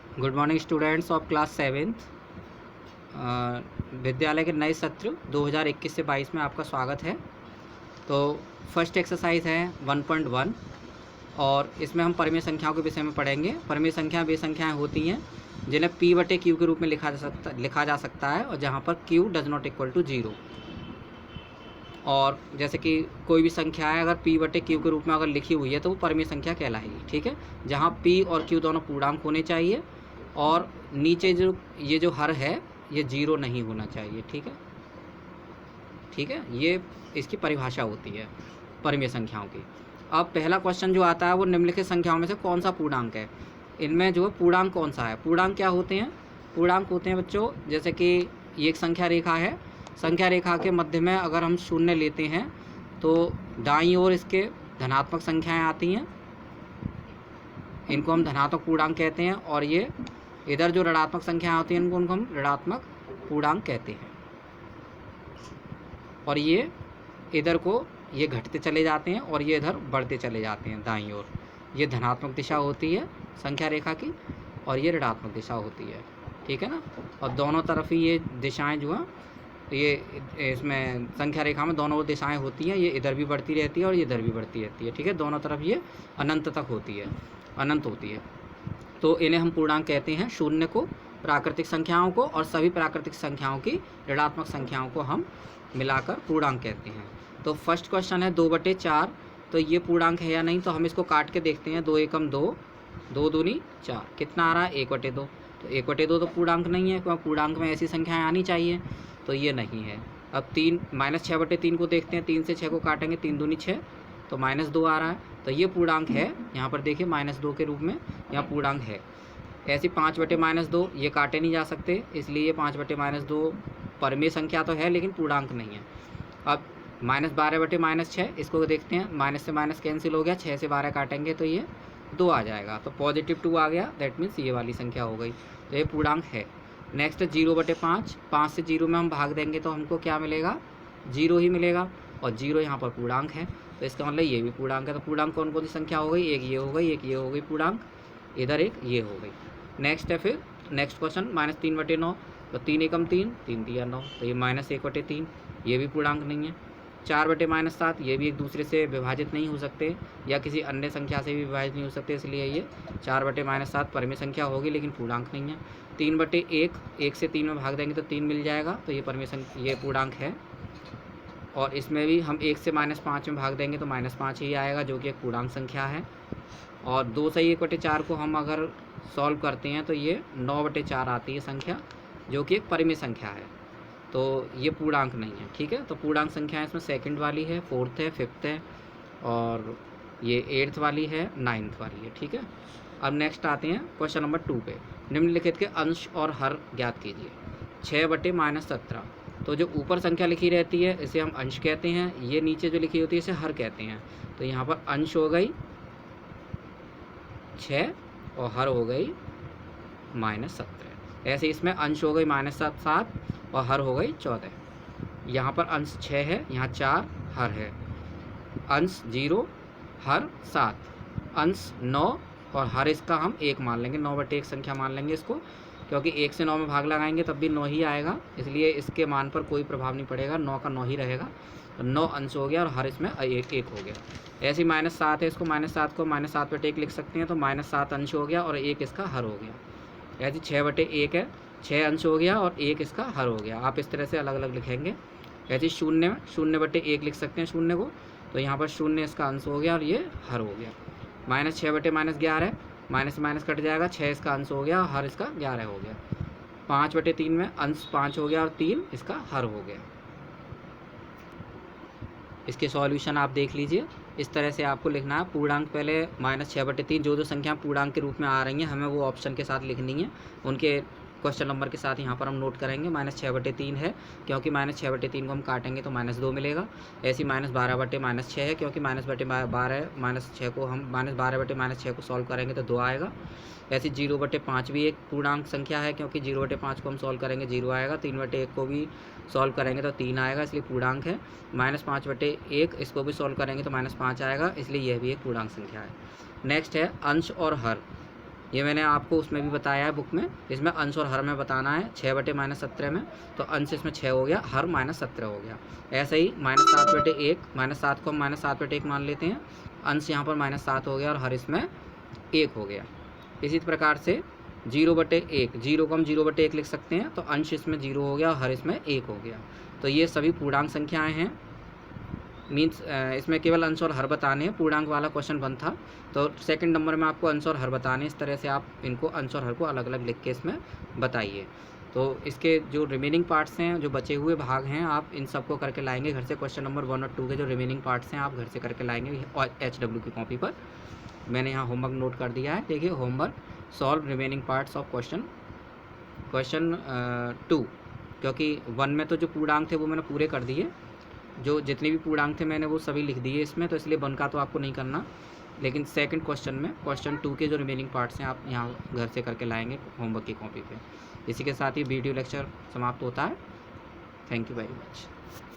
Good morning students of class seventh. विद्यालय के नए सत्र 2021 से 22 में आपका स्वागत है। तो फर्स्ट एक्सरसाइज है 1.1 और इसमें हम परिमेय संख्याओं के विषय में पढ़ेंगे। परिमेय संख्या वे संख्याएं होती हैं जिन्हें p/q के रूप में लिखा जा सकता है और जहां पर q does not equal to 0। और जैसे कि कोई भी संख्या है अगर p/q के रूप में अगर लिखी हुई है तो वो परिमेय संख्या कहलाएगी। ठीक है, जहाँ p और q दोनों पूर्णांक होने चाहिए और नीचे जो ये जो हर है ये 0 नहीं होना चाहिए। ठीक है, ठीक है, ये इसकी परिभाषा होती है परिमेय संख्याओं की। अब पहला क्वेश्चन जो आता है वो निम्नलिखित संख्याओं में से कौन सा पूर्णांक है। इनमें जो है पूर्णांक कौन सा है। पूर्णांक क्या होते हैं? पूर्णांक होते हैं बच्चों, जैसे कि ये एक संख्या रेखा है। संख्या रेखा के मध्य में अगर हम शून्य लेते हैं तो दाईं ओर इसके धनात्मक संख्याएं आती हैं, इनको हम धनात्मक पूर्णांक कहते हैं। और ये इधर जो ऋणात्मक संख्याएं होती हैं इनको हम ऋणात्मक पूर्णांक कहते हैं। और ये इधर को ये घटते चले जाते हैं और ये इधर बढ़ते चले जाते हैं दाईं ओर। ये धनात्मक दिशा होती है संख्या रेखा की और ये ऋणात्मक दिशा होती है। ठीक है ना, और दोनों तरफ ही ये दिशाएं जो हैं ये इसमें संख्या रेखा में दोनों दिशाएं होती हैं। ये इधर भी बढ़ती रहती है और ये इधर भी बढ़ती रहती है। ठीक है, दोनों तरफ ये अनंत तक होती है, अनंत होती है। तो इन्हें हम पूर्णांक कहते हैं। शून्य को, प्राकृतिक संख्याओं को और सभी प्राकृतिक संख्याओं की ऋणात्मक संख्याओं को हम मिलाकर पूर्णांक कहते हैं। तो फर्स्ट क्वेश्चन है 2/4। तो ये पूर्णांक है या नहीं, तो हम इसको काट के देखते हैं। 2 एकम 2, 2 दूनी 4, कितना आ रहा है 1/2। तो 1/2 तो पूर्णांक नहीं है, क्योंकि पूर्णांक में ऐसी संख्याएं आनी चाहिए, तो ये नहीं है। अब 3 -6/3 को देखते हैं। 3 से 6 को काटेंगे, 3 दूनी 6, तो -2 आ रहा है। तो ये पूर्णांक है। यहाँ पर देखिए -2 के रूप में यहाँ पूर्णांक है। ऐसे 5/-2 ये काटे नहीं जा सकते, इसलिए ये 5/-2 परिमेय संख्या तो है लेकिन पूर्णांक नहीं है। अब -12/-6 इसको देखते हैं। माइनस से माइनस कैंसिल हो गया, 6 से 12 काटेंगे तो ये 2 आ जाएगा, तो +2 आ गया। दैट मीन्स ये वाली संख्या हो गई, तो ये पूर्णांक है। नेक्स्ट 0/5। 5 से 0 में हम भाग देंगे तो हमको क्या मिलेगा? 0 ही मिलेगा, और 0 यहाँ पर पूर्णांक है, तो इसका मतलब ये भी पूर्णांक है। तो पूर्णांक कौन कौन सी संख्या हो गई? एक ये हो गई, एक ये हो गई पूर्णांक, इधर एक ये हो गई। नेक्स्ट है फिर नेक्स्ट क्वेश्चन -3/9। तो 3 एकम 3, 3 तिया 9, तो ये -1/3, ये भी पूर्णांक नहीं है। 4/-7, ये भी एक दूसरे से विभाजित नहीं हो सकते या किसी अन्य संख्या से भी विभाजित नहीं हो सकते, इसलिए ये 4/-7 परिमेय संख्या होगी लेकिन पूर्णांक नहीं है। 3/1, 1 से 3 में भाग देंगे तो 3 मिल जाएगा, तो ये परिमेय संख्या, ये पूर्णांक है। और इसमें भी हम 1 से -5 में भाग देंगे तो -5 ही आएगा, जो कि एक पूर्णांक संख्या है। और 2 से 1/4 को हम अगर सॉल्व करते हैं तो ये 9/4 आती है संख्या, जो कि एक परिमेय संख्या है, तो ये पूर्णांक नहीं है। ठीक है, तो पूर्णांक संख्या इसमें सेकंड वाली है, फोर्थ है, फिफ्थ है, और ये 8th वाली है, 9th वाली है। ठीक है, अब नेक्स्ट आते हैं क्वेश्चन नंबर 2 पे। निम्नलिखित के अंश और हर ज्ञात कीजिए। 6/-17। तो जो ऊपर संख्या लिखी रहती है इसे हम अंश कहते हैं, ये नीचे जो लिखी होती है इसे हर कहते हैं। तो यहाँ पर अंश हो गई 6 और हर हो गई -17। ऐसे इसमें अंश हो गई -7 और हर हो गई 14। यहाँ पर अंश 6 है, यहाँ 4, हर है। अंश 0, हर 7, अंश 9 और हर इसका हम 1 मान लेंगे। 9/1 संख्या मान लेंगे इसको, क्योंकि 1 से 9 में भाग लगाएंगे तब भी 9 ही आएगा, इसलिए इसके मान पर कोई प्रभाव नहीं पड़ेगा, 9 का 9 ही रहेगा। तो 9 अंश हो गया और हर इसमें 1 हो गया। ऐसे -7 है, इसको -7 को -7/1 लिख सकते हैं, तो -7 अंश हो गया और 1 इसका हर हो गया। ऐसे 6/1 है, 6 अंश हो गया और 1 इसका हर हो गया। आप इस तरह से अलग अलग लिखेंगे। ऐसे 0/1 लिख सकते हैं शून्य को, तो यहाँ पर 0 इसका अंश हो गया और ये हर हो गया। -6/-11, माइनस से माइनस कट जाएगा, 6 इसका अंश हो गया, हर इसका 11 हो गया। 5/3 में अंश 5 हो गया और 3 इसका हर हो गया। इसके सॉल्यूशन आप देख लीजिए, इस तरह से आपको लिखना है। पूर्णांक पहले -6/3, जो संख्या पूर्णांक के रूप में आ रही हैं हमें वो ऑप्शन के साथ लिखनी है, उनके क्वेश्चन नंबर के साथ यहाँ पर हम नोट करेंगे। -6/3 है, क्योंकि -6/3 को हम काटेंगे तो -2 मिलेगा। ऐसी -12/-6 है, क्योंकि -12 को हम -12/-6 को सॉल्व करेंगे तो 2 आएगा। ऐसे 0/5 भी एक पूर्णांक संख्या है, क्योंकि 0/5 को हम सॉल्व करेंगे 0 आएगा। 3/1 को भी सॉल्व करेंगे तो 3 आएगा, इसलिए पूर्णांक है। -5/1 इसको भी सॉल्व करेंगे तो -5 आएगा, इसलिए यह भी एक पूर्णांक संख्या है। नेक्स्ट है अंश और हर। ये मैंने आपको उसमें भी बताया है बुक में। इसमें अंश और हर में बताना है 6/-17 में, तो अंश इसमें 6 हो गया, हर -17 हो गया। ऐसे ही -7/1, -7 को हम -7/1 मान लेते हैं, अंश यहाँ पर -7 हो गया और हर इसमें 1 हो गया। इसी प्रकार से 0/1, 0 को हम 0/1 लिख सकते हैं, तो अंश इसमें 0 हो गया और हर इसमें 1 हो गया। तो ये सभी पूर्णांक संख्याएं हैं। मीन्स इसमें केवल अंश और हर बताने हैं, पूर्णांक वाला क्वेश्चन 1 था, तो सेकंड नंबर में आपको अंश और हर बताने। इस तरह से आप इनको अंश और हर को अलग अलग लिख के इसमें बताइए। तो इसके जो रिमेनिंग पार्ट्स हैं, जो बचे हुए भाग हैं, आप इन सबको करके लाएंगे घर से। क्वेश्चन नंबर 1 और 2 के जो रिमेनिंग पार्ट्स हैं आप घर से करके लाएंगे और HW की कॉपी पर। मैंने यहाँ होमवर्क नोट कर दिया है, देखिए homework, solve remaining parts of question 2, क्योंकि 1 में तो जो पूर्णांक थे वो मैंने पूरे कर दिए, जो जितने भी पूर्णांक थे मैंने वो सभी लिख दिए इसमें, तो इसलिए 1 का तो आपको नहीं करना। लेकिन सेकंड क्वेश्चन में, क्वेश्चन 2 के जो रिमेनिंग पार्ट्स हैं आप यहाँ घर से करके लाएंगे होमवर्क की कॉपी पे। इसी के साथ ही वीडियो लेक्चर समाप्त होता है। Thank you very much.